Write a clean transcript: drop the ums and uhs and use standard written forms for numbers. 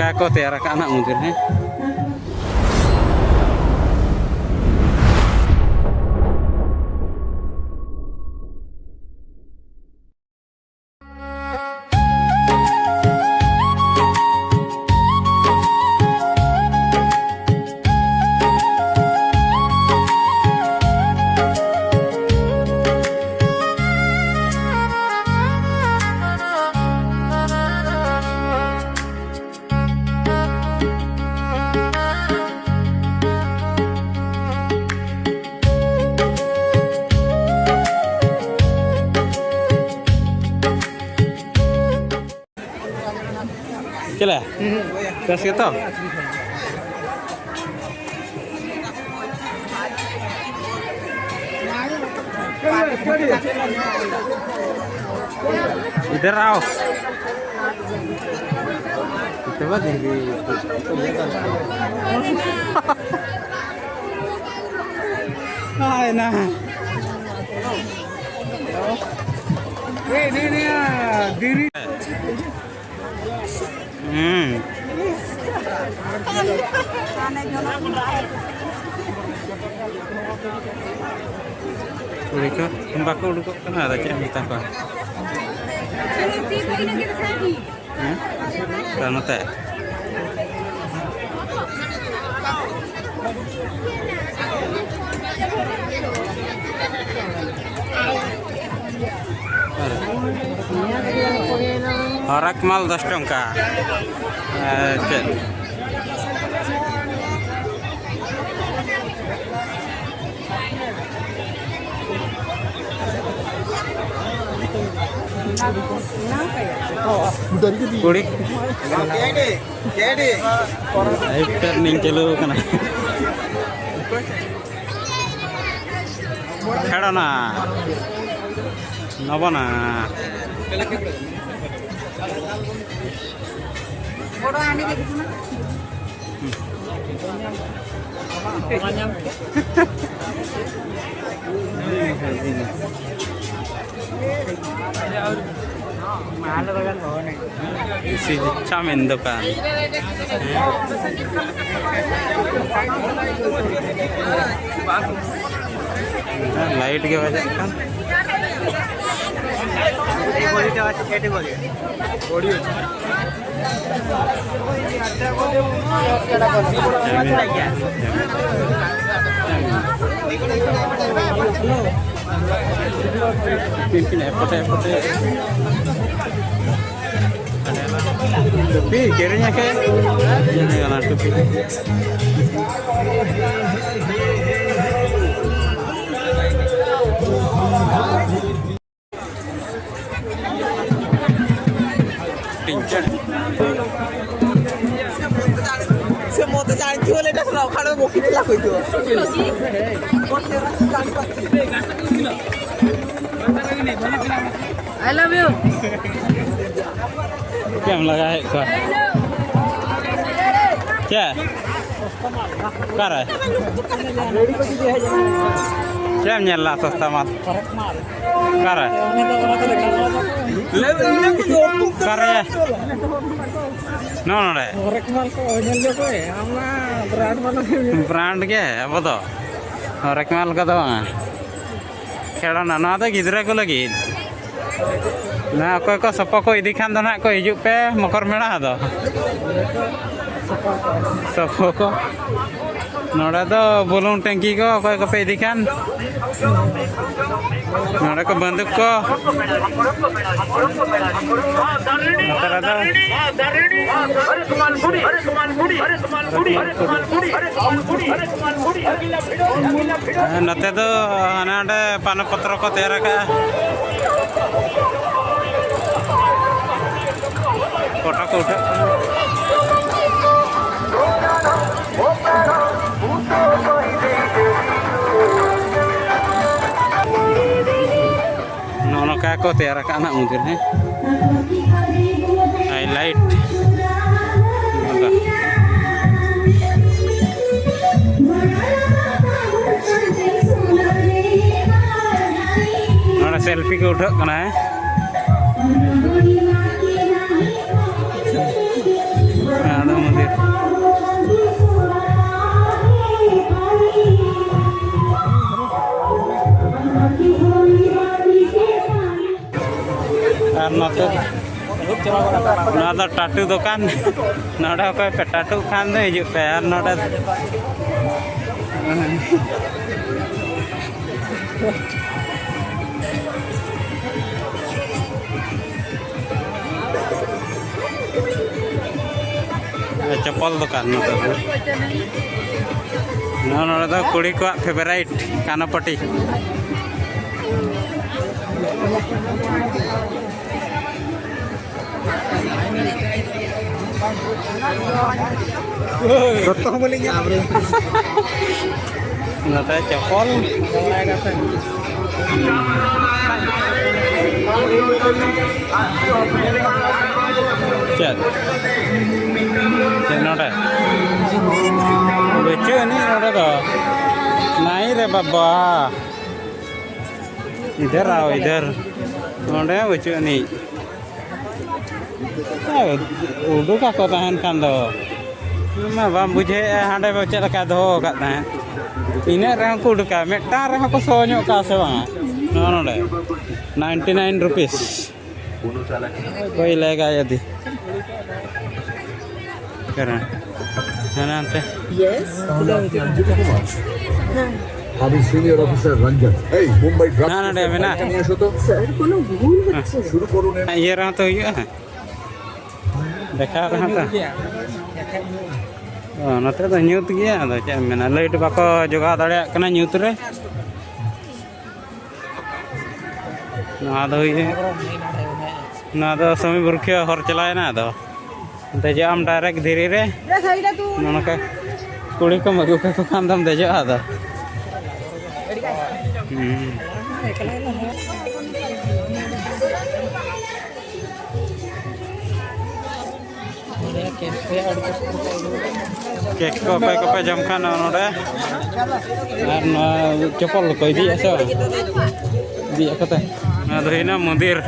नौका को तैयार करना मंदिर है। चला कैसे तो इधर आओ coba tinggi nah ini diri Uriko, tembakau uriko kan ada cek minta apa? Karena teh. Horak mal 10 tongka. Cek. Kurik, turning celu kena. Khada na, nabo na. Isi camen dukan. Light के वजह kan. Pimpin epote tupi kirinya kayak ini kan tupi pincang semua terjadi jual itu selalu kalau mau kita lakukan itu I love you. क्या लगा है क्या क्या कर रहा है क्या nyala सस्ता माल कर रहा है कर रहा है नो नो रे ब्रांड क्या है अब तो रेकमाल का तो खेड़ा ना तो गिद्रा को लगी ना कोई को सपा को इदी खान दो ना को हिजुक पे मकर मेड़ा दो सपा को नोड़ा तो बुलून टंकी को कोई को पे इदी खान नोड़ा को बंदूक को नोड़ा तो नते तो अनाडे पान पत्र को तैयार का फोटो को उठा नौनो का को तैयार करना मन्दिर है हाईलाइट नौना सेल्फी को उठा करना है ना टाटू दुकान नोड़े कोई पे टाटू खान दे हिजू पे और नोड़े चप्पल दुकान नोड़े तो कुड़ी को फेवरेट कानापट्टी नोटे चप्पल चल नोटे बेचो नहीं नोटे तो नहीं रे बाबा इधर आओ इधर नोटे बेचो नहीं उडुका को तहन खान दो मैं बाम बुझे हांडे बच्चे लगा दो करता है इन्हें रंग को उडुका मेटा रंग को सोन्यो का से वहाँ नोटे 99 रुपीस कोई लेगा यदि करें है ना अंते আমি সিনিয়র অফিসার রঞ্জন এই মুম্বাই ড্রাগ না না দেবে না নিয়ে এসো তো স্যার কোনো ভুল হচ্ছে শুরু করুন ये रहा तो ये है देखा रहा था नोते तो न्यूत गया तो चे मेना लाइट बाको जोगा दाड़े कना न्यूत रे ना दो ये ना दो समय बुरखिया हर चलाए ना दो ते जाम डायरेक्ट धीरे रे ननका कुड़ी को मगु के खान दम दे जो आदा केक को पे जमखान नोड़े चप्पल को दी ऐसे दी कते ना मंदिर